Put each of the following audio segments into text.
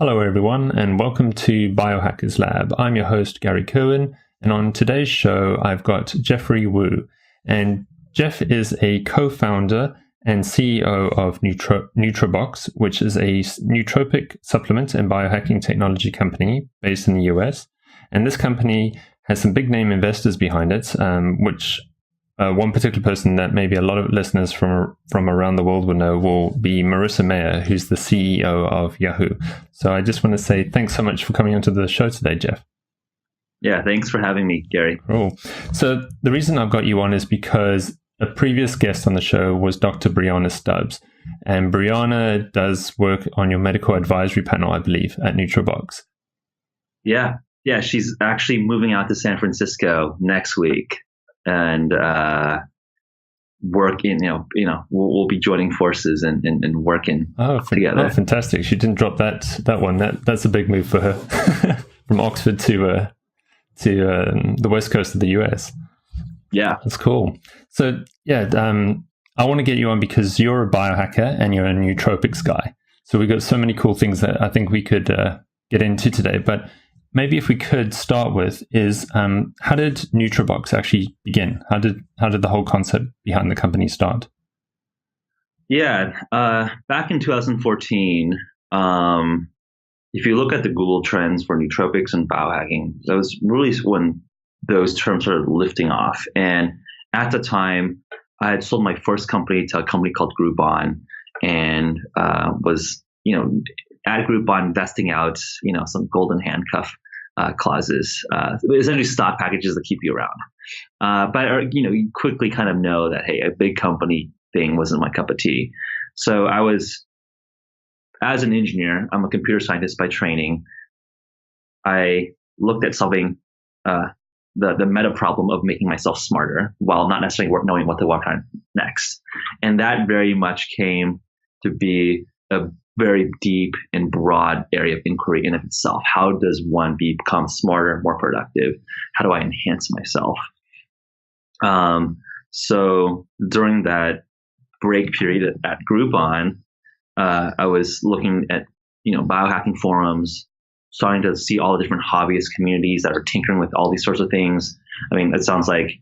Hello, everyone, and welcome to Biohackers Lab. I'm your host, Gary Cohen, and on today's show, I've got Geoffrey Woo. And Jeff is a co-founder and CEO of Nutribox, which is a nootropic supplement and biohacking technology company based in the US. And this company has some big name investors behind it, which one particular person that maybe a lot of listeners from around the world will know will be Marissa Mayer, who's the CEO of Yahoo. So I just want to say thanks so much for coming onto the show today, Jeff. Yeah, thanks for having me, Gary. Cool. So the reason I've got you on is because a previous guest on the show was Dr. Brianna Stubbs. And Brianna does work on your medical advisory panel, I believe, at Nutribox. Yeah, she's actually moving out to San Francisco next week. And working, we'll be joining forces and working together. Oh, fantastic! She didn't drop that one. That's a big move for her from Oxford to the west coast of the US. Yeah, that's cool. So I want to get you on because you're a biohacker and you're a nootropics guy. So we've got so many cool things that I think we could get into today, but. Maybe if we could start with is how did Nutribox actually begin? How did the whole concept behind the company start? Yeah, back in 2014, if you look at the Google trends for nootropics and biohacking, that was really when those terms started lifting off. And at the time, I had sold my first company to a company called Groupon, and was at Groupon investing out some golden handcuff clauses, essentially stock packages that keep you around. But you quickly kind of know that, hey, a big company thing wasn't my cup of tea. So I was, as an engineer, I'm a computer scientist by training. I looked at solving the meta problem of making myself smarter while not necessarily knowing what to work on next. And that very much came to be a very deep and broad area of inquiry in of itself. How does one become smarter, more productive? How do I enhance myself? So during that break period at Groupon, I was looking at biohacking forums, starting to see all the different hobbyist communities that are tinkering with all these sorts of things. I mean, it sounds like,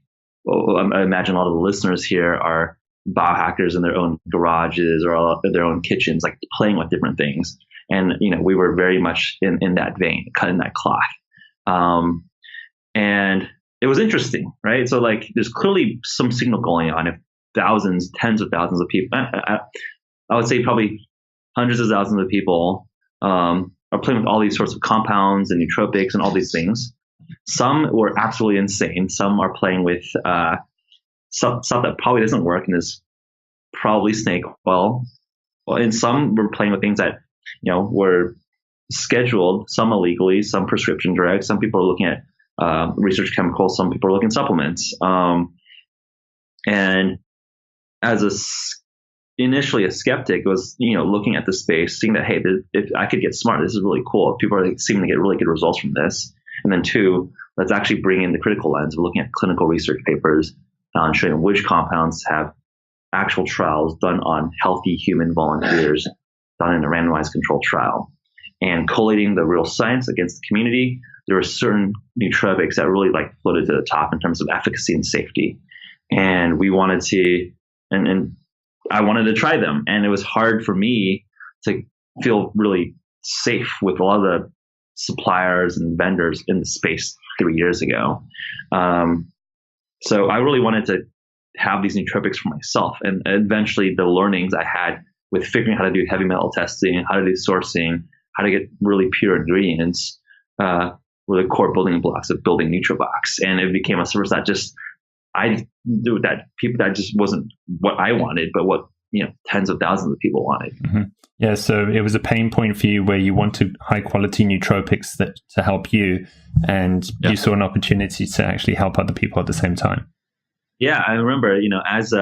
I imagine a lot of the listeners here are biohackers in their own garages or their own kitchens, like playing with different things. And, we were very much in that vein, cutting that cloth. And it was interesting, right? So there's clearly some signal going on if thousands, tens of thousands of people, I would say probably hundreds of thousands of people are playing with all these sorts of compounds and nootropics and all these things. Some were absolutely insane. Some are playing with stuff that probably doesn't work and is probably snake oil. And some were playing with things that, were scheduled, some illegally, some prescription drugs. Some people are looking at research chemicals. Some people are looking at supplements. And as initially a skeptic was, looking at the space, seeing that, hey, if I could get smart, this is really cool. People are seeming to get really good results from this. And then two, let's actually bring in the critical lens of looking at clinical research papers on showing which compounds have actual trials done on healthy human volunteers, done in a randomized controlled trial, and collating the real science against the community. There were certain nootropics that really floated to the top in terms of efficacy and safety, and we wanted to, and I wanted to try them, and it was hard for me to feel really safe with a lot of the suppliers and vendors in the space 3 years ago. So I really wanted to have these nootropics for myself, and eventually the learnings I had with figuring out how to do heavy metal testing, how to do sourcing, how to get really pure ingredients, were the core building blocks of building Nutribox. And it became a service that just wasn't what I wanted, but what tens of thousands of people wanted. Mm-hmm. Yeah, so it was a pain point for you where you wanted high quality nootropics to help you, and you saw an opportunity to actually help other people at the same time. Yeah, I remember, as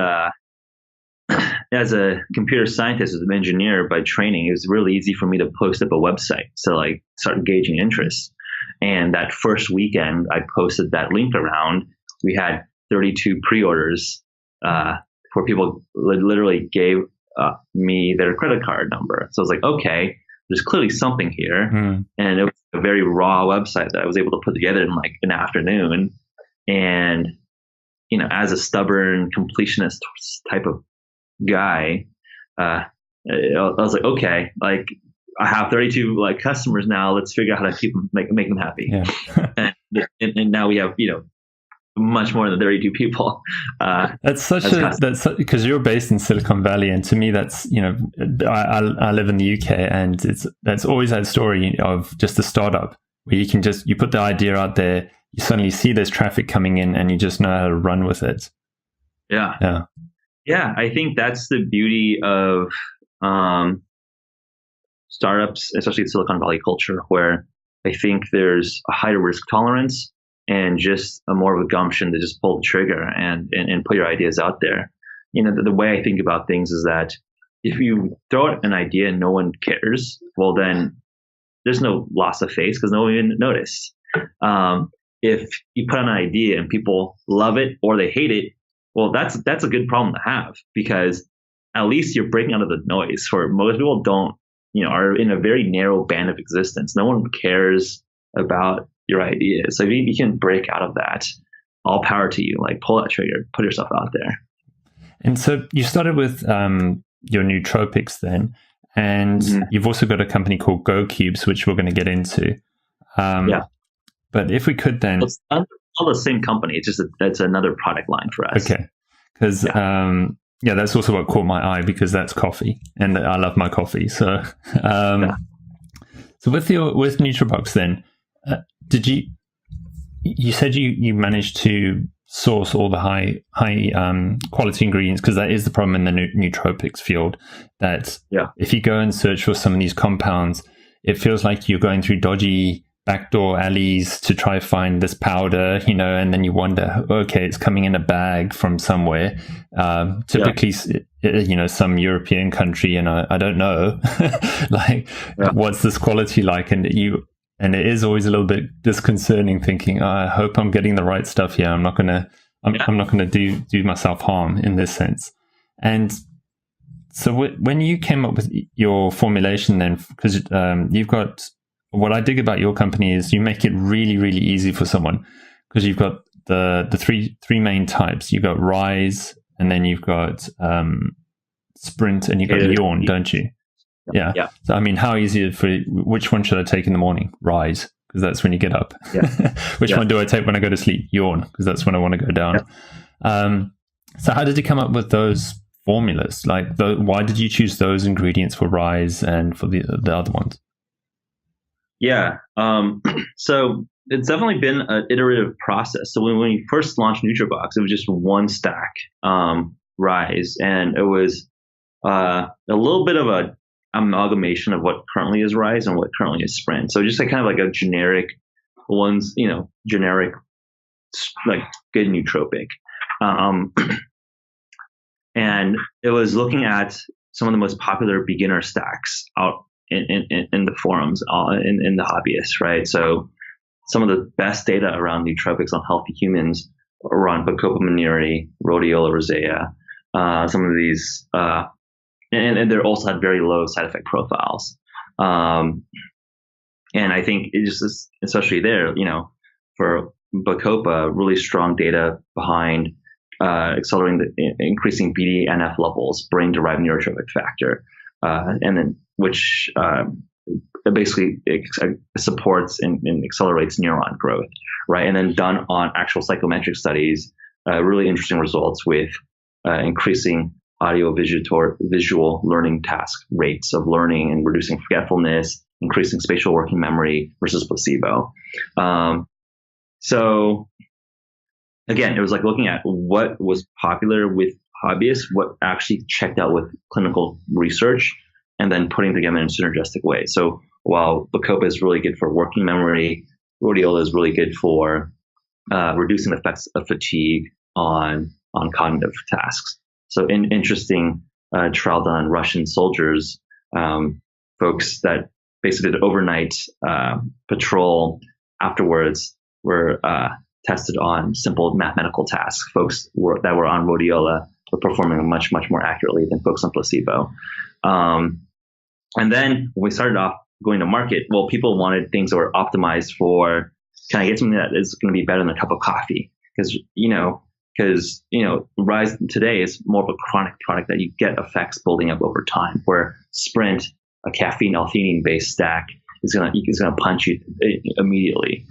a computer scientist, as an engineer by training, it was really easy for me to post up a website to start gauging interest. And that first weekend I posted that link around, we had 32 pre-orders where people literally gave me their credit card number. So I was like, okay, there's clearly something here. And it was a very raw website that I was able to put together in like an afternoon. And, as a stubborn completionist type of guy, I was like, okay, like I have 32 like customers now. Let's figure out how to keep them, make them happy. Yeah. and now we have, much more than 32 people. That's because you're based in Silicon Valley, and to me, that's I live in the UK, and that's always that story of just a startup where you put the idea out there, you suddenly see there's traffic coming in, and you just know how to run with it. Yeah. I think that's the beauty of startups, especially Silicon Valley culture, where I think there's a higher risk tolerance and just a more of a gumption to just pull the trigger and put your ideas out there. The way I think about things is that if you throw out an idea and no one cares, well, then there's no loss of face because no one even noticed. If you put on an idea and people love it or they hate it, well, that's a good problem to have, because at least you're breaking out of the noise. For most people are in a very narrow band of existence. No one cares about your ideas. So if you can break out of that, all power to you. Like, pull that trigger, put yourself out there. And so you started with your Nootropics then, and you've also got a company called GoKeep, which we're going to get into. But if we could then... It's all the same company. It's just that's another product line for us. Okay. Because that's also what caught my eye, because that's coffee, and I love my coffee. So so with Nutribox then, did you said you managed to source all the high quality ingredients, because that is the problem in the nootropics field, that if you go and search for some of these compounds, it feels like you're going through dodgy backdoor alleys to try find this powder, and then you wonder, okay, it's coming in a bag from somewhere, typically some European country, and I don't know what's this quality like, and it is always a little bit disconcerting, thinking, I hope I'm getting the right stuff here. I'm not gonna do myself harm in this sense. And so when you came up with your formulation, then, because you've got, what I dig about your company is you make it really, really easy for someone, because you've got the three main types. You've got Rise, and then you've got Sprint, and you've got Yawn, don't you? Yeah. So, I mean, how easy which one should I take in the morning? Rise, because that's when you get up. Which one do I take when I go to sleep? Yawn, because that's when I want to go down. So how did you come up with those formulas? Like, why did you choose those ingredients for Rise and for the other ones? So it's definitely been an iterative process. So when we first launched Nutribox, it was just one stack, Rise, and it was a little bit of a amalgamation of what currently is Rise and what currently is Sprint. So just like kind of like a generic ones, generic like good nootropic. And it was looking at some of the most popular beginner stacks out in the forums, in the hobbyists, right? So some of the best data around nootropics on healthy humans are on Bacopa monnieri, rhodiola rosea, some of these, and they also had very low side effect profiles. And I think it just is, especially there, for Bacopa, really strong data behind accelerating increasing BDNF levels, brain-derived neurotrophic factor, and then which basically supports and accelerates neuron growth, right? And then done on actual psychometric studies, really interesting results with increasing audio-visual learning task rates of learning and reducing forgetfulness, increasing spatial working memory versus placebo. So again, it was like looking at what was popular with hobbyists, what actually checked out with clinical research, and then putting together in a synergistic way. So while Bacopa is really good for working memory, rhodiola is really good for reducing the effects of fatigue on cognitive tasks. So interesting trial done on Russian soldiers, folks that basically did overnight patrol afterwards were tested on simple mathematical tasks. Folks that were on rhodiola were performing much, much more accurately than folks on placebo. And then when we started off going to market, well, people wanted things that were optimized for, can I get something that is going to be better than a cup of coffee? Because Rise today is more of a chronic product that you get effects building up over time, where Sprint, a caffeine L-theanine based stack, is gonna punch you immediately.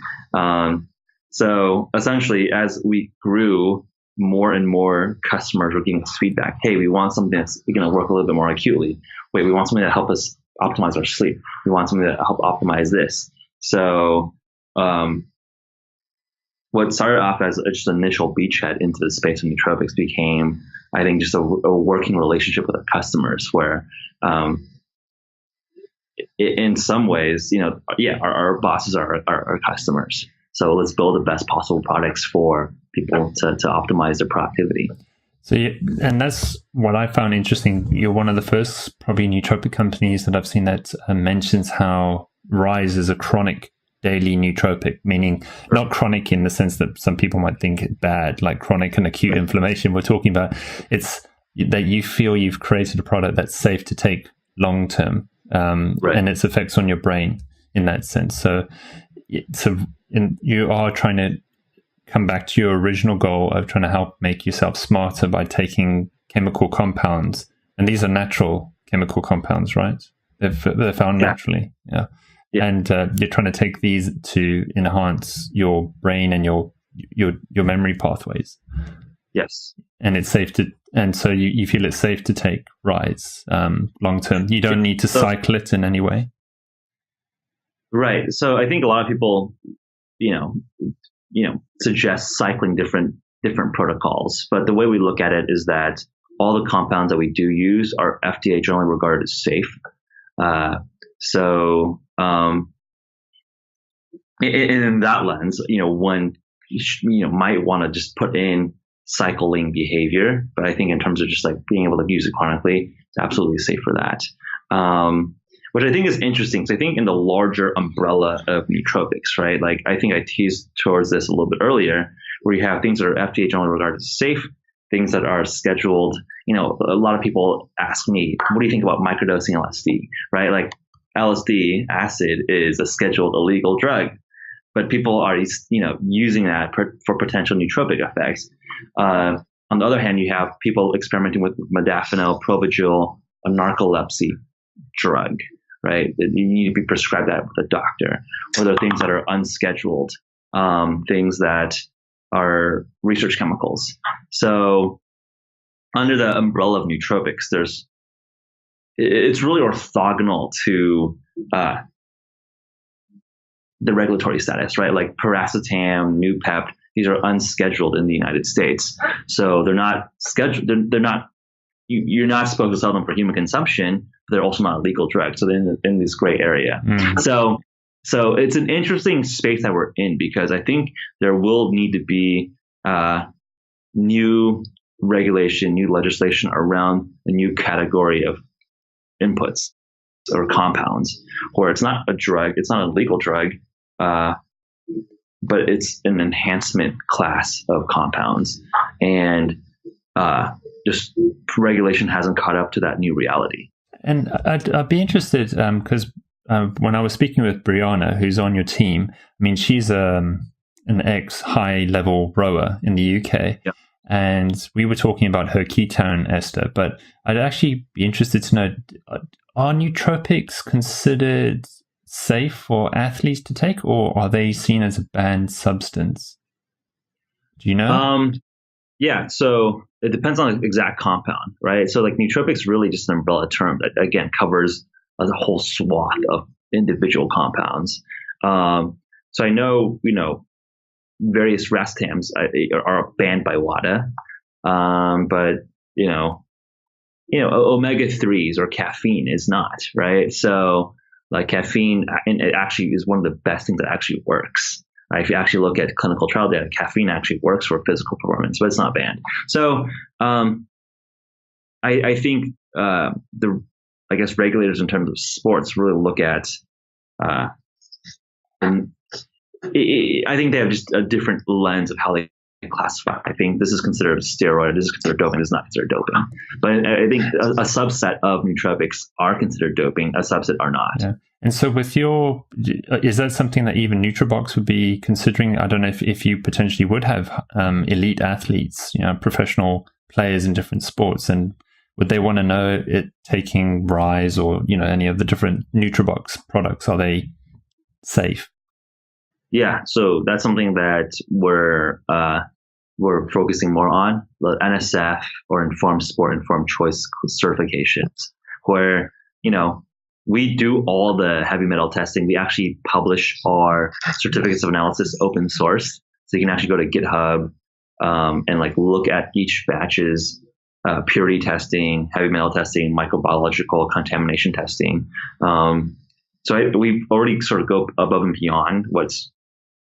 So essentially, as we grew, more and more customers were giving us feedback. Hey, we want something that's going to work a little bit more acutely. Wait, we want something to help us optimize our sleep. We want something to help optimize this. So what started off as just an initial beachhead into the space of nootropics became, I think, just a working relationship with our customers, where in some ways, our bosses are our customers. So let's build the best possible products for people to optimize their productivity. So, and that's what I found interesting. You're one of the first probably nootropic companies that I've seen that mentions how Rise is a chronic daily nootropic, meaning not chronic in the sense that some people might think it bad, like chronic and acute inflammation. We're talking about it's that you feel you've created a product that's safe to take long term, and its effects on your brain in that sense. So you are trying to come back to your original goal of trying to help make yourself smarter by taking chemical compounds, and these are natural chemical compounds, right? They're found naturally, and you're trying to take these to enhance your brain and your memory pathways. Yes, and it's safe to, and so you feel it's safe to take Rise long term. You don't need to cycle it in any way. Right. So I think a lot of people, suggest cycling different protocols, but the way we look at it is that all the compounds that we do use are FDA generally regarded as safe. So in that lens, one might want to just put in cycling behavior, but I think in terms of just like being able to use it chronically, it's absolutely safe for that. Which I think is interesting, because I think in the larger umbrella of nootropics, right? Like I think I teased towards this a little bit earlier, where you have things that are FDA generally regarded as safe, things that are scheduled. A lot of people ask me, what do you think about microdosing LSD, right? Like LSD acid is a scheduled illegal drug, but people are, using that for potential nootropic effects. On the other hand, you have people experimenting with modafinil, Provigil, a narcolepsy drug, right? You need to be prescribed that with a doctor. Or there are things that are unscheduled, things that are research chemicals. So under the umbrella of nootropics, it's really orthogonal to the regulatory status, right? Like piracetam, Nupep, these are unscheduled in the United States. So they're not scheduled, they're not, you're not supposed to sell them for human consumption, but they're also not a legal drug. So they're in this gray area. So it's an interesting space that we're in, because I think there will need to be new regulation, new legislation around a new category of inputs or compounds, where it's not a drug, it's not a legal drug, but it's an enhancement class of compounds. And just regulation hasn't caught up to that new reality. And I'd be interested, because when I was speaking with Brianna, who's on your team, I mean, she's an ex-high-level rower in the UK, and we were talking about her ketone ester, but I'd actually be interested to know, are nootropics considered safe for athletes to take, or are they seen as a banned substance? Do you know? Yeah, so it depends on the exact compound, right? So like nootropics really just an umbrella term that, again, covers a whole swath of individual compounds. So I know, various racetams are banned by WADA, but omega-3s or caffeine is not, right? So like caffeine, and it actually is one of the best things that actually works. Right? If you actually look at clinical trial data, caffeine actually works for physical performance, but it's not banned. So I think regulators in terms of sports really look at, and I think they have just a different lens of how they classify. I think this is considered a steroid. This is considered doping. This is not considered doping. But I think a subset of nootropics are considered doping. A subset are not. Yeah. And so with is that something that even Nutribox would be considering? I don't know if you potentially would have elite athletes, professional players in different sports, and would they want to know it taking Rise or, any of the different Nutribox products? Are they safe? Yeah. So that's something that we're focusing more on, the NSF or Informed Sport, Informed Choice certifications, where, we do all the heavy metal testing. We actually publish our certificates of analysis open source. So you can actually go to GitHub and look at each batch's purity testing, heavy metal testing, microbiological contamination testing. So we've already sort of go above and beyond what's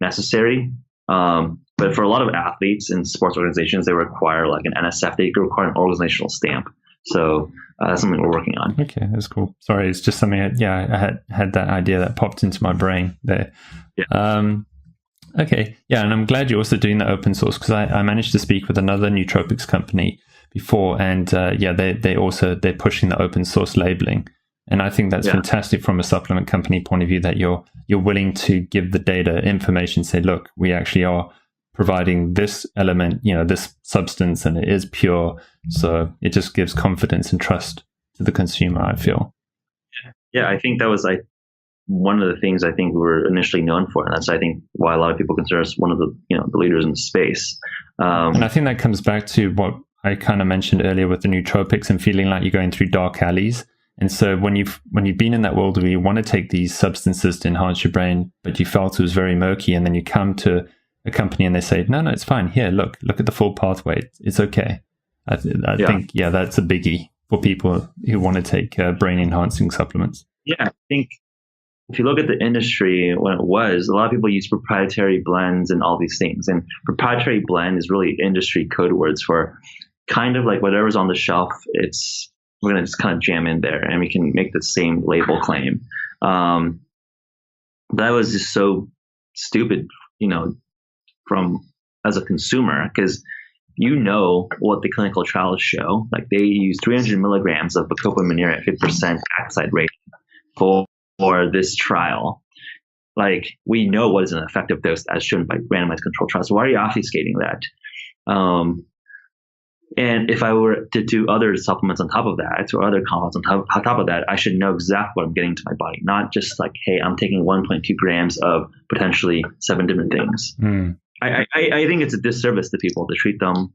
necessary. But for a lot of athletes and sports organizations, they require an NSF. They require an organizational stamp. So that's something we're working on. Okay, that's cool. Sorry, it's just something I had that idea that popped into my brain there. Yeah. Okay, yeah, and I'm glad you're also doing the open source, because I managed to speak with another nootropics company before, and they're pushing the open source labeling, and I think that's fantastic from a supplement company point of view, that you're willing to give the data information, say, look, we actually are providing this element, this substance, and it is pure. So it just gives confidence and trust to the consumer, I feel. Yeah, I think that was one of the things I think we were initially known for. And that's, I think, why a lot of people consider us one of the, the leaders in the space. And I think that comes back to what I kind of mentioned earlier with the nootropics and feeling like you're going through dark alleys. And so when you've been in that world where you want to take these substances to enhance your brain, but you felt it was very murky, and then you come to a company and they say, no, it's fine. Here, look at the full pathway. It's okay. I think, that's a biggie for people who want to take brain enhancing supplements. Yeah, I think if you look at the industry when it was, a lot of people use proprietary blends and all these things. And proprietary blend is really industry code words for kind of like whatever's on the shelf. We're going to just kind of jam in there and we can make the same label claim. That was just so stupid, from as a consumer, because what the clinical trials show. Like they use 300 milligrams of bacopa at 50% oxide rating for this trial. Like we know what is an effective dose as shown by randomized controlled trials. So why are you obfuscating that? And if I were to do other supplements on top of that, or other compounds on top of that, I should know exactly what I'm getting to my body, not just like, hey, I'm taking 1.2 grams of potentially 7 different things. I think it's a disservice to people to treat them,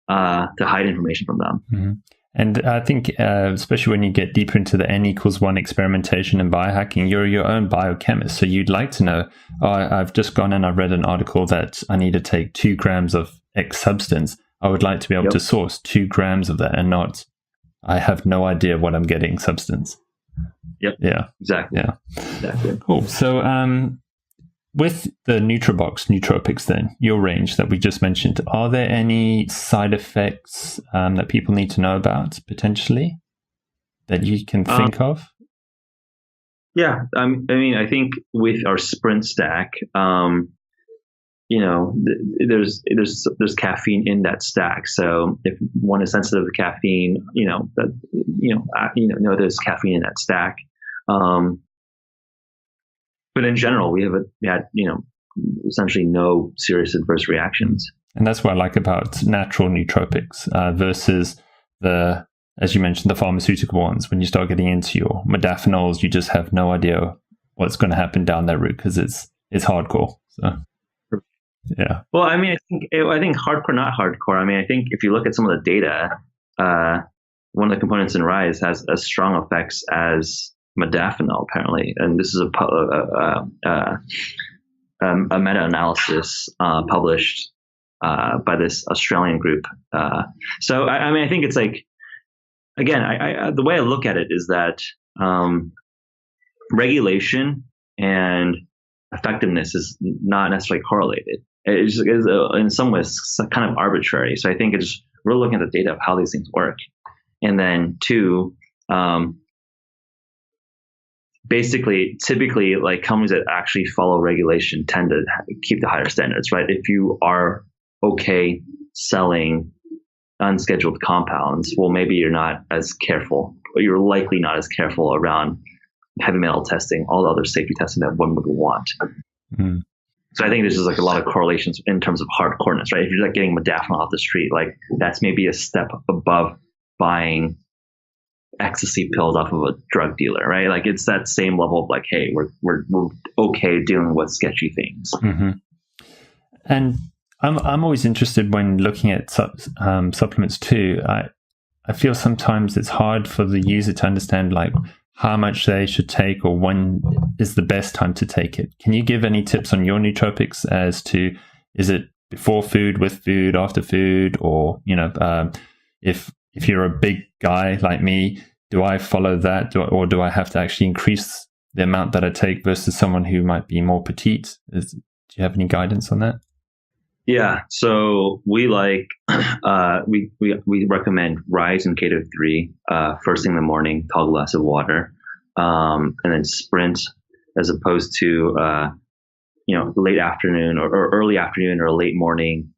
to hide information from them. Mm-hmm. And I think, especially when you get deeper into the N=1 experimentation and biohacking, you're your own biochemist. So you'd like to know, I've just gone and I've read an article that I need to take 2 grams of X substance. I would like to be able to source 2 grams of that and not, I have no idea what I'm getting substance. Yep. Yeah. Exactly. Yeah. Exactly. Cool. So, with the Nutribox nootropics, then your range that we just mentioned, are there any side effects that people need to know about potentially that you can think of? Yeah, I mean, I think with our Sprint stack, there's caffeine in that stack. So if one is sensitive to caffeine, there's caffeine in that stack. But in general, we had essentially no serious adverse reactions. And that's what I like about natural nootropics versus as you mentioned, the pharmaceutical ones. When you start getting into your modafinils, you just have no idea what's going to happen down that route because it's hardcore. So, yeah. Well, I mean, I think hardcore, not hardcore. I mean, I think if you look at some of the data, one of the components in Rise has as strong effects as modafinil, apparently, and this is a meta-analysis published by this Australian group. So, I mean, I think it's like, again, the way I look at it is that regulation and effectiveness is not necessarily correlated. It is in some ways kind of arbitrary. So I think we're looking at the data of how these things work, and then 2. Basically, typically, like companies that actually follow regulation tend to keep the higher standards, right? If you are okay selling unscheduled compounds, well, maybe you're not as careful, or you're likely not as careful around heavy metal testing, all the other safety testing that one would want. Mm. So I think there's just like a lot of correlations in terms of hardcoreness, right? If you're like getting modafinil off the street, like that's maybe a step above buying ecstasy pills off of a drug dealer, right? Like it's that same level of like, hey, we're okay dealing with sketchy things. Mm-hmm. And I'm always interested when looking at supplements too. I feel sometimes it's hard for the user to understand like how much they should take or when is the best time to take it. Can you give any tips on your nootropics as to, is it before food, with food, after food, or, you know, if you're a big guy like me, do I follow that, or do I have to actually increase the amount that I take versus someone who might be more petite? Do you have any guidance on that? Yeah, so we like we recommend Rise and KADO-3 first thing in the morning, tall glass of water, and then Sprint as opposed to late afternoon or early afternoon or late morning.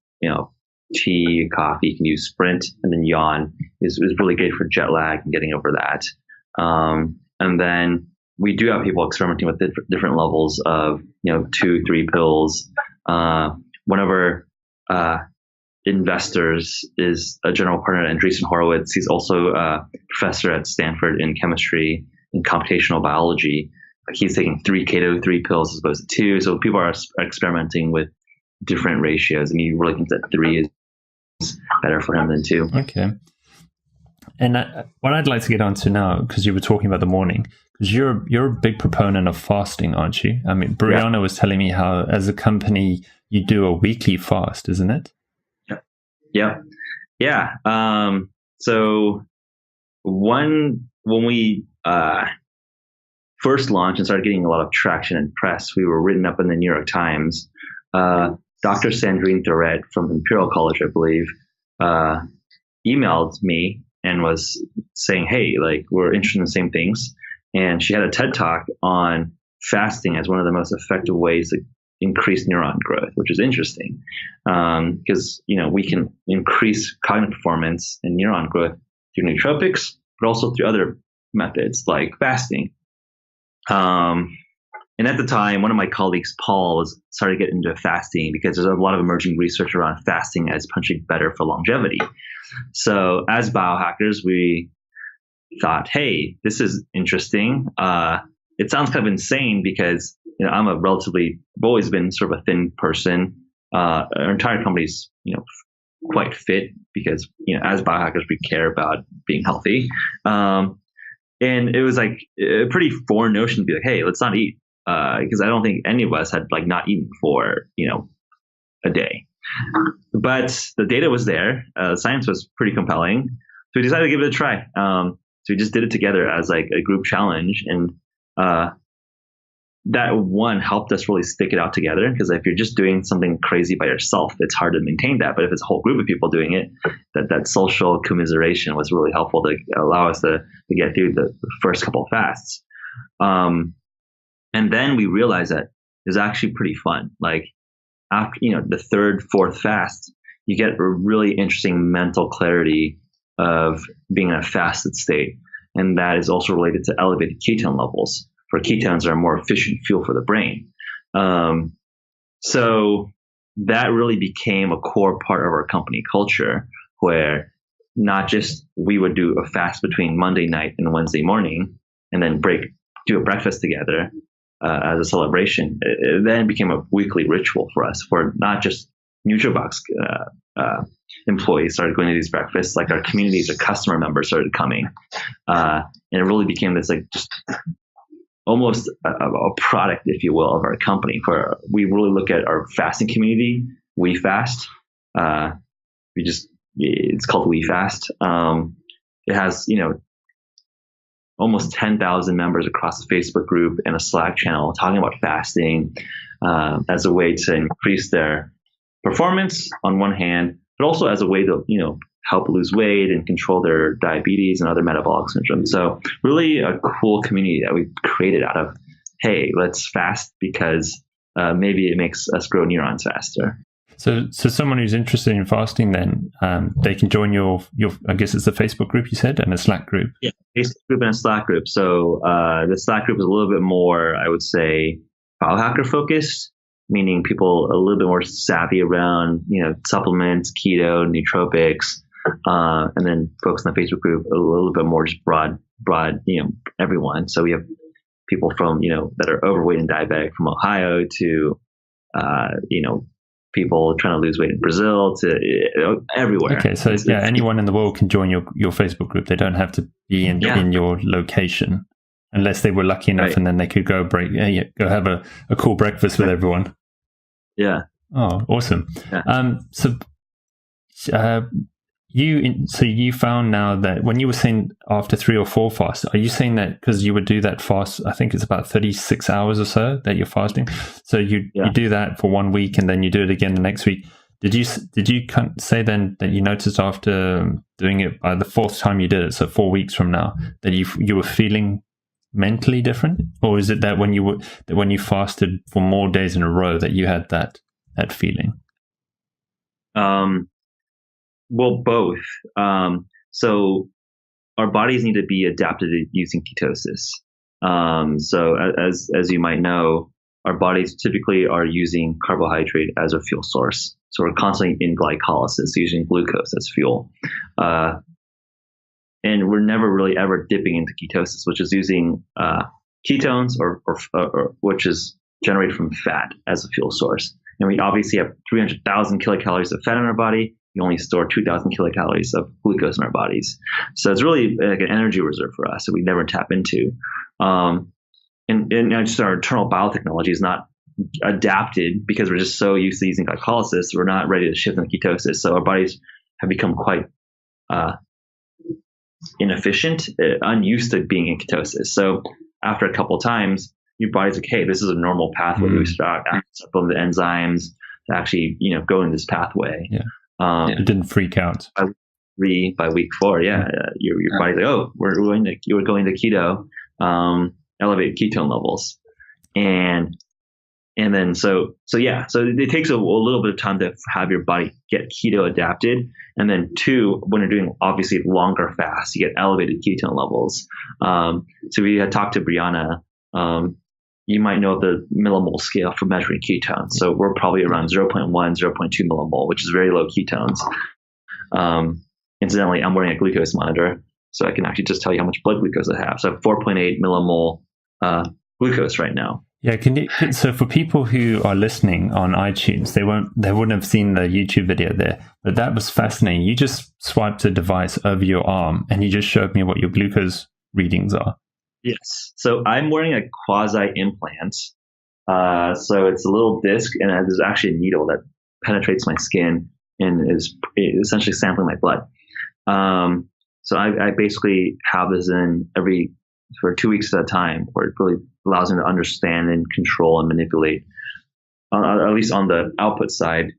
Tea, coffee. You can use Sprint, and then Yawn is really good for jet lag and getting over that. And then we do have people experimenting with different levels of 2-3 pills. One of our investors is a general partner at Andreessen Horowitz. He's also a professor at Stanford in chemistry and computational biology. He's taking 3 KADO-3 pills as opposed to 2. So people are experimenting with different ratios, and he really thinks that 3 is better for him than 2. Okay. And what I'd like to get onto now, because you were talking about the morning, because you're a big proponent of fasting, aren't you? I mean, Brianna was telling me how, as a company, you do a weekly fast, isn't it? Yeah. So when we first launched and started getting a lot of traction and press, we were written up in the New York Times. Dr. Sandrine Durrett from Imperial College, I believe, emailed me and was saying, hey, like, we're interested in the same things. And she had a TED Talk on fasting as one of the most effective ways to increase neuron growth, which is interesting because, we can increase cognitive performance and neuron growth through nootropics, but also through other methods like fasting. And at the time, one of my colleagues, Paul, started getting into fasting because there's a lot of emerging research around fasting as potentially better for longevity. So as biohackers, we thought, hey, this is interesting. It sounds kind of insane because I've always been sort of a thin person. Our entire company's quite fit because as biohackers we care about being healthy. And it was like a pretty foreign notion to be like, hey, let's not eat. Because I don't think any of us had not eaten for a day, but the data was there. Science was pretty compelling, so we decided to give it a try. So we just did it together as like a group challenge, and that one helped us really stick it out together. Because if you're just doing something crazy by yourself, it's hard to maintain that. But if it's a whole group of people doing it, that social commiseration was really helpful to allow us to get through the first couple of fasts. And then we realized that it's actually pretty fun. Like after, the third, fourth fast, you get a really interesting mental clarity of being in a fasted state. And that is also related to elevated ketone levels, for ketones are a more efficient fuel for the brain. So that really became a core part of our company culture, where not just we would do a fast between Monday night and Wednesday morning and then do a breakfast together. As a celebration. It then became a weekly ritual for us, for not just Nutribox employees started going to these breakfasts, like our communities, our customer members started coming. And it really became this just almost a product, if you will, of our company. We really look at our fasting community, We Fast. It's called We Fast. It has, almost 10,000 members across the Facebook group and a Slack channel talking about fasting as a way to increase their performance on one hand, but also as a way to, help lose weight and control their diabetes and other metabolic syndromes. So really a cool community that we created out of, hey, let's fast because maybe it makes us grow neurons faster. So someone who's interested in fasting, then they can join your I guess it's a Facebook group you said and a Slack group. Yeah, Facebook group and a Slack group. So the Slack group is a little bit more, I would say, biohacker focused, meaning people a little bit more savvy around supplements, keto, nootropics, and then folks in the Facebook group a little bit more just broad, everyone. So we have people from that are overweight and diabetic from Ohio to people trying to lose weight in Brazil to everywhere. Okay, so anyone in the world can join your Facebook group. They don't have to be in your location unless they were lucky enough, right. And then they could go go have a cool breakfast with everyone. Yeah. Oh, awesome. Yeah. You found now that when you were saying after 3 or 4 fasts, are you saying that because you would do that fast, I think it's about 36 hours or so that you're fasting. So you do that for 1 week and then you do it again the next week. Did you say then that you noticed after doing it by the 4th time you did it, so 4 weeks from now, that you were feeling mentally different? Or is it that when you fasted for more days in a row that you had that feeling? Well, both. So our bodies need to be adapted to using ketosis. So as you might know, our bodies typically are using carbohydrate as a fuel source. So we're constantly in glycolysis, using glucose as fuel. And we're never really ever dipping into ketosis, which is using ketones or which is generated from fat as a fuel source. And we obviously have 300,000 kilocalories of fat in our body. You only store 2,000 kilocalories of glucose in our bodies. So it's really like an energy reserve for us that we never tap into. And just our internal biotechnology is not adapted because we're just so used to using glycolysis. We're not ready to shift into ketosis. So our bodies have become quite inefficient, unused to being in ketosis. So after a couple of times, your body's like, hey, this is a normal pathway. We start from the enzymes to actually, go in this pathway. Yeah. It didn't freak out. By week 4, your body's like, oh, we're going to keto, elevate ketone levels, and then so it takes a little bit of time to have your body get keto adapted, and then 2, when you're doing obviously longer fasts, you get elevated ketone levels. So we had talked to Brianna. You might know the millimole scale for measuring ketones. So we're probably around 0.1, 0.2 millimole, which is very low ketones. Incidentally, I'm wearing a glucose monitor, so I can actually just tell you how much blood glucose I have. So I have 4.8 millimole glucose right now. Yeah, so for people who are listening on iTunes, they wouldn't have seen the YouTube video there, but that was fascinating. You just swiped a device over your arm and you just showed me what your glucose readings are. Yes. So I'm wearing a quasi implant. So it's a little disc, and there's actually a needle that penetrates my skin and is essentially sampling my blood. So I basically have this in for 2 weeks at a time, where it really allows me to understand and control and manipulate, at least on the output side,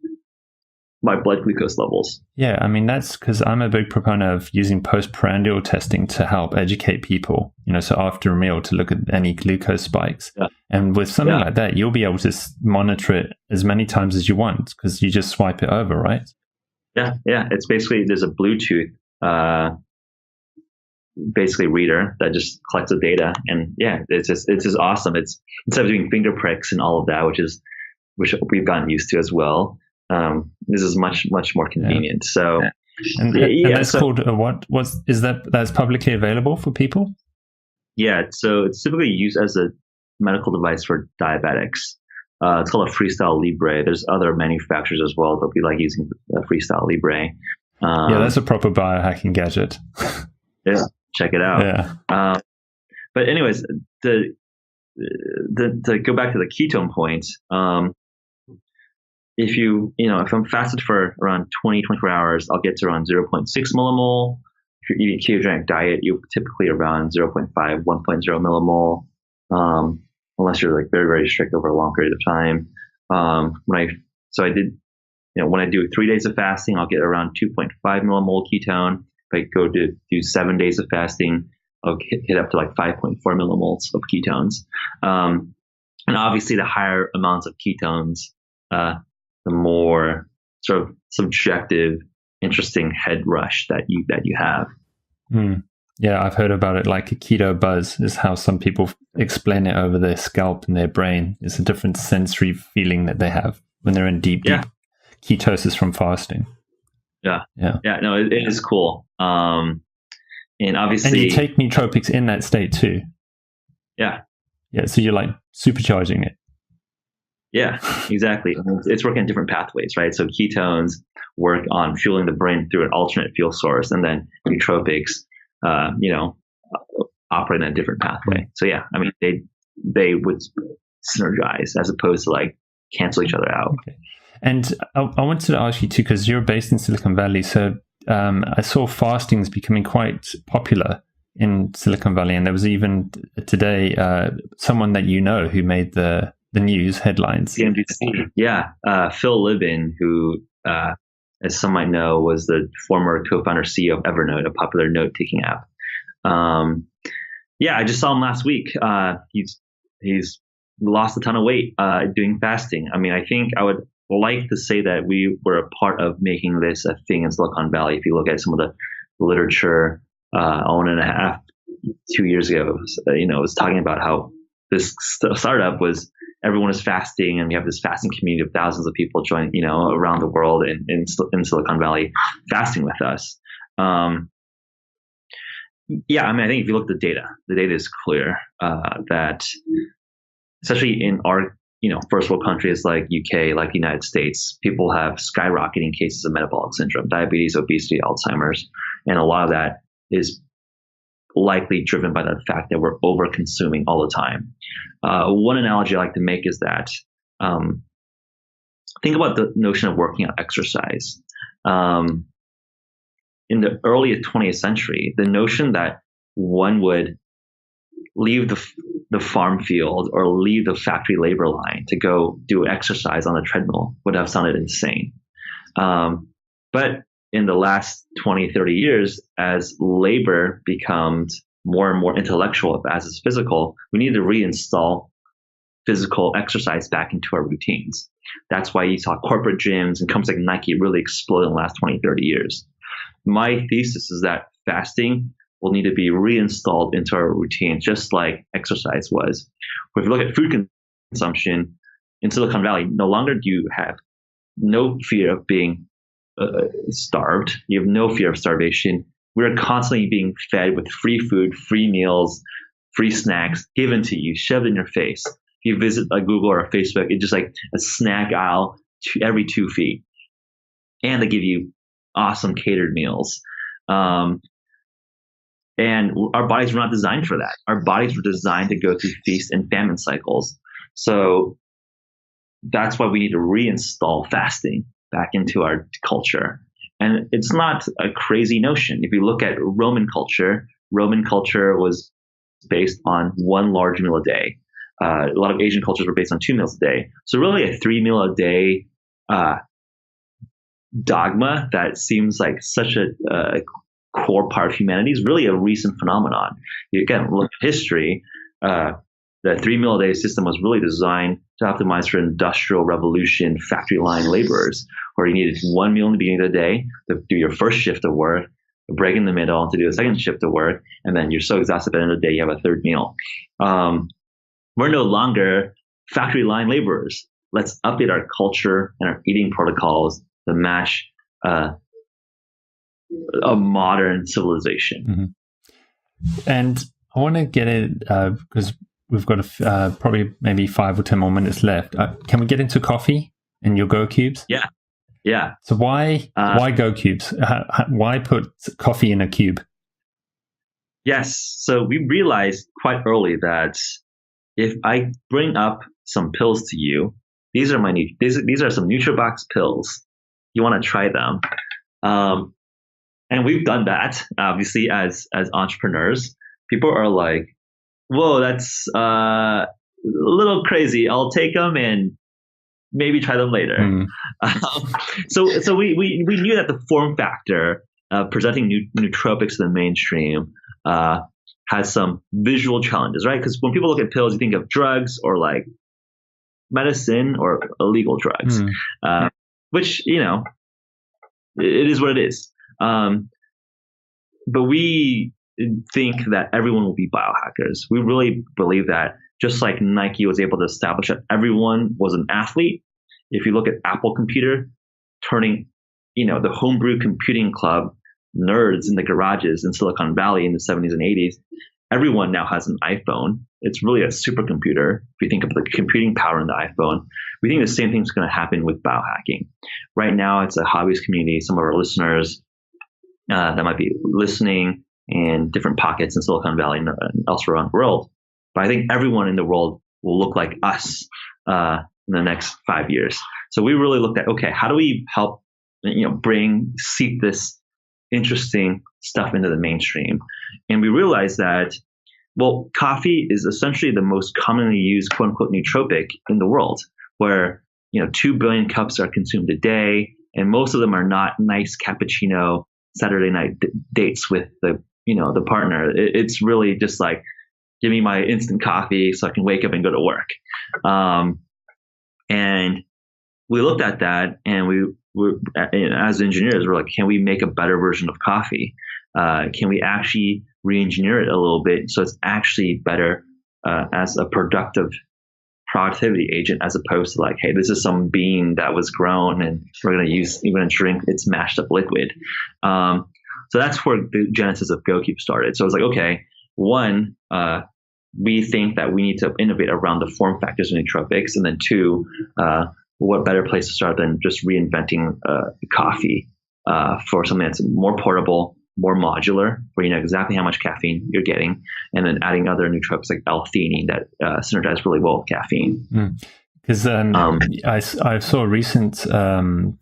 my blood glucose levels. Yeah, I mean, that's because I'm a big proponent of using postprandial testing to help educate people, so after a meal to look at any glucose spikes. Yeah. And with something like that, you'll be able to monitor it as many times as you want because you just swipe it over, right? Yeah. It's basically, there's a Bluetooth basically reader that just collects the data. And it's just awesome. It's instead of doing finger pricks and all of that, which we've gotten used to as well. This is much, much more convenient. So, and that's called that's publicly available for people? Yeah. So it's typically used as a medical device for diabetics. It's called a Freestyle Libre. There's other manufacturers as well, but we like using Freestyle Libre. That's a proper biohacking gadget. Yeah. Check it out. Yeah. But anyways, to go back to the ketone point, if I'm fasted for around 20-24 hours, I'll get to around 0.6 millimole. If you're eating ketogenic diet, you're typically around 0.5, 1.0 millimole, unless you're like very, very strict over a long period of time. When I do 3 days of fasting, I'll get around 2.5 millimole ketone. If I go to do 7 days of fasting, I'll hit up to like 5.4 millimoles of ketones. And obviously the higher amounts of ketones, the more sort of subjective, interesting head rush that you have. Yeah, I've heard about it. Like a keto buzz is how some people explain it over their scalp and their brain. It's a different sensory feeling that they have when they're in deep ketosis from fasting. Yeah. No, it is cool. And obviously, and you take nootropics in that state too. Yeah. So you're like supercharging it. Yeah, exactly. It's working on different pathways, right? So ketones work on fueling the brain through an alternate fuel source, and then nootropics, operate in a different pathway. So yeah, I mean, they would synergize as opposed to like cancel each other out. Okay. And I wanted to ask you too, because you're based in Silicon Valley. So I saw fasting is becoming quite popular in Silicon Valley, and there was even today someone that who made the news headlines. CNBC. Yeah. Phil Libin, who, as some might know, was the former co-founder CEO of Evernote, a popular note-taking app. I just saw him last week. He's lost a ton of weight doing fasting. I mean, I think I would like to say that we were a part of making this a thing in Silicon Valley. If you look at some of the literature, 2 years ago, was talking about how this startup was everyone is fasting, and we have this fasting community of thousands of people joining, around the world in Silicon Valley fasting with us. I think if you look at the data is clear that especially in our, first world countries like UK, like the United States, people have skyrocketing cases of metabolic syndrome, diabetes, obesity, Alzheimer's, and a lot of that is likely driven by the fact that we're over consuming all the time. One analogy I like to make is that think about the notion of working out exercise. In the early 20th century, the notion that one would leave the farm field or leave the factory labor line to go do exercise on a treadmill would have sounded insane. But in the last 20, 30 years, as labor becomes more and more intellectual as is physical, we need to reinstall physical exercise back into our routines. That's why you saw corporate gyms and companies like Nike really explode in the last 20, 30 years. My thesis is that fasting will need to be reinstalled into our routine, just like exercise was. If you look at food consumption in Silicon Valley, no longer do you have no fear of being starved. You have no fear of starvation. We're constantly being fed with free food, free meals, free snacks given to you, shoved in your face. If you visit a Google or a Facebook, it's just like a snack aisle every 2 feet. And they give you awesome catered meals. And our bodies were not designed for that. Our bodies were designed to go through feast and famine cycles. So that's why we need to reinstall fasting back into our culture. And it's not a crazy notion. If you look at Roman culture was based on one large meal a day. A lot of Asian cultures were based on 2 meals a day. So really a 3 meal a day dogma that seems like such a core part of humanity is really a recent phenomenon. You again look at history. The 3 meal a day system was really designed to optimize for industrial revolution, factory line laborers, where you needed 1 meal in the beginning of the day to do your first shift of work, a break in the middle to do a second shift of work, and then you're so exhausted at the end of the day you have a third meal. We're no longer factory line laborers. Let's update our culture and our eating protocols to match a modern civilization. Mm-hmm. And I want to get it because we've got probably maybe 5 or 10 more minutes left. Can we get into coffee and your GoCubes? Yeah. So why GoCubes? Why put coffee in a cube? Yes. So we realized quite early that if I bring up some pills to you, these are some Nutribox pills. You want to try them. And we've done that, obviously, as entrepreneurs. People are like, whoa, that's a little crazy. I'll take them and maybe try them later. So we knew that the form factor presenting nootropics to the mainstream has some visual challenges, right? Because when people look at pills, you think of drugs or like medicine or illegal drugs, which, it is what it is. But we think that everyone will be biohackers. We really believe that, just like Nike was able to establish that everyone was an athlete. If you look at Apple Computer turning, the homebrew computing club nerds in the garages in Silicon Valley in the 70s and 80s, everyone now has an iPhone. It's really a supercomputer. If you think of the computing power in the iPhone, we think the same thing's going to happen with biohacking. Right now, it's a hobbyist community. Some of our listeners that might be listening in different pockets in Silicon Valley and elsewhere around the world. But I think everyone in the world will look like us in the next 5 years. So we really looked at, okay, how do we help, seep this interesting stuff into the mainstream? And we realized that, well, coffee is essentially the most commonly used quote unquote nootropic in the world, where, 2 billion cups are consumed a day. And most of them are not nice cappuccino Saturday night dates with the partner. It's really just like, give me my instant coffee so I can wake up and go to work. And we looked at that, and we as engineers, we're like, can we make a better version of coffee? Can we actually re-engineer it a little bit so it's actually better as a productivity agent, as opposed to like, hey, this is some bean that was grown and we're going to drink its mashed up liquid. So that's where the genesis of GoKeep started. So I was like, okay, one, we think that we need to innovate around the form factors of nootropics, and then two, what better place to start than just reinventing coffee for something that's more portable, more modular, where you know exactly how much caffeine you're getting, and then adding other nootropics like L-theanine that synergize really well with caffeine. Because I saw a recent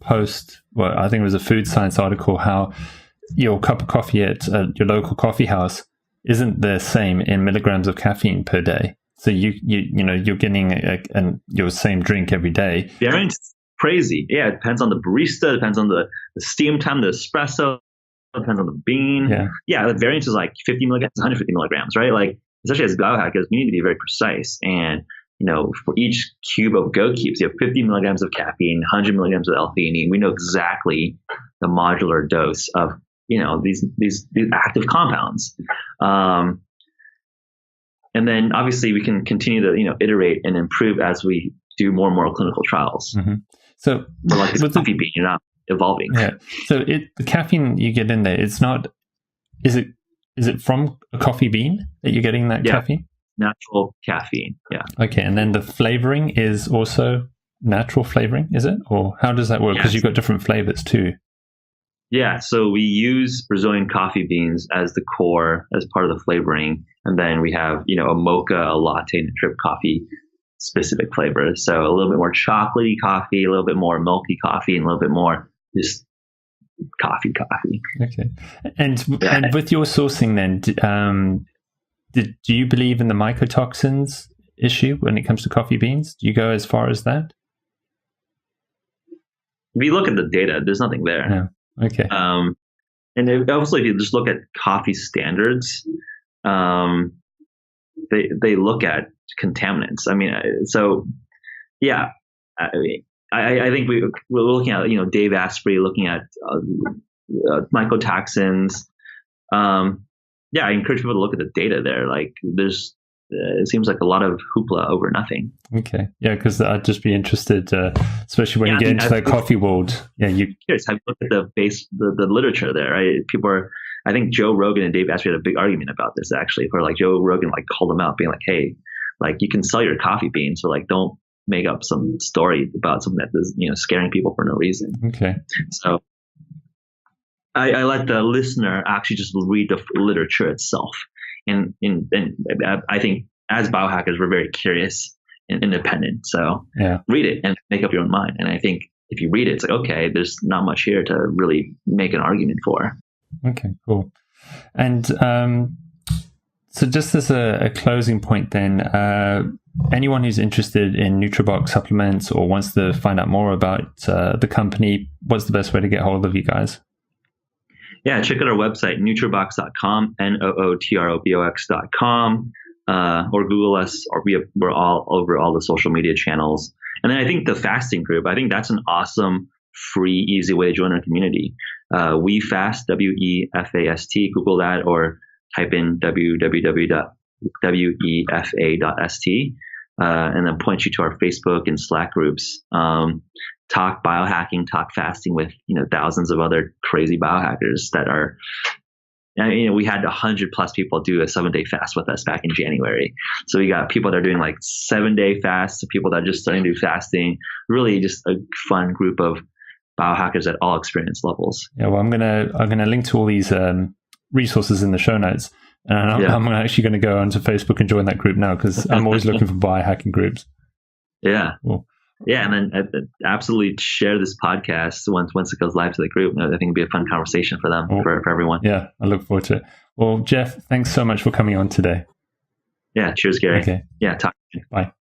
post, well, I think it was a food science article, how your cup of coffee at your local coffee house isn't the same in milligrams of caffeine per day. So you're getting your same drink every day. Variance crazy. Yeah, it depends on the barista, depends on the steam time, the espresso, depends on the bean. Yeah, the variance is like 50 milligrams, 150 milligrams, right? Like, especially as biohackers, we need to be very precise. And for each cube of GoKeeps, you have 50 milligrams of caffeine, 100 milligrams of L-theanine. We know exactly the modular dose of these active compounds. And then obviously we can continue to iterate and improve as we do more and more clinical trials. Mm-hmm. So for like the coffee bean, you're not evolving. Yeah. So the caffeine you get in there, it's not. Is it from a coffee bean that you're getting that caffeine? Natural caffeine. Yeah. Okay, and then the flavoring is also natural flavoring, is it? Or how does that work? Because you've got different flavors too. Yeah, so we use Brazilian coffee beans as the core, as part of the flavoring. And then we have, a mocha, a latte, and a drip coffee specific flavors. So a little bit more chocolatey coffee, a little bit more milky coffee, and a little bit more just coffee. Okay. And with your sourcing then, do you believe in the mycotoxins issue when it comes to coffee beans? Do you go as far as that? If you look at the data, there's nothing there. No. Okay. And obviously, if you just look at coffee standards, they look at contaminants. I mean, so yeah, I think we're looking at Dave Asprey looking at mycotoxins. I encourage people to look at the data there. Like, there's it seems like a lot of hoopla over nothing. Okay. Yeah, because I'd just be interested, especially when you get into that coffee world. Yeah, Have you looked at the literature there, right? People are, I think Joe Rogan and Dave Asprey had a big argument about this, actually, where like Joe Rogan like called them out, being like, hey, like, you can sell your coffee beans, so like, don't make up some story about something that is, scaring people for no reason. Okay. So I let the listener actually just read the literature itself. And I think as biohackers, we're very curious and independent. So read it and make up your own mind. And I think if you read it, it's like, okay, there's not much here to really make an argument for. Okay, cool. And so just as a closing point then, anyone who's interested in Nutribox supplements or wants to find out more about the company, what's the best way to get hold of you guys? Yeah, check out our website, nootrobox.com, nootrobox.com. or Google us, or we're all over all the social media channels. And then I think the fasting group, I think that's an awesome, free, easy way to join our community. We Fast, WEFAST, Google that, or type in www.wefa.st, and then point you to our Facebook and Slack groups. Talk biohacking, talk fasting with thousands of other crazy biohackers that are. We had 100+ people do a 7-day fast with us back in January. So we got people that are doing like 7-day fasts, people that are just starting to do fasting. Really, just a fun group of biohackers at all experience levels. Yeah, well, I'm gonna link to all these resources in the show notes, and I'm actually going to go onto Facebook and join that group now, because I'm always looking for biohacking groups. Yeah. Cool. Yeah, and then absolutely share this podcast once it goes live to the group. I think it'd be a fun conversation for them, for everyone. Yeah, I look forward to it. Well, Jeff, thanks so much for coming on today. Yeah, cheers, Gary. Okay. Yeah, talk to you. Bye.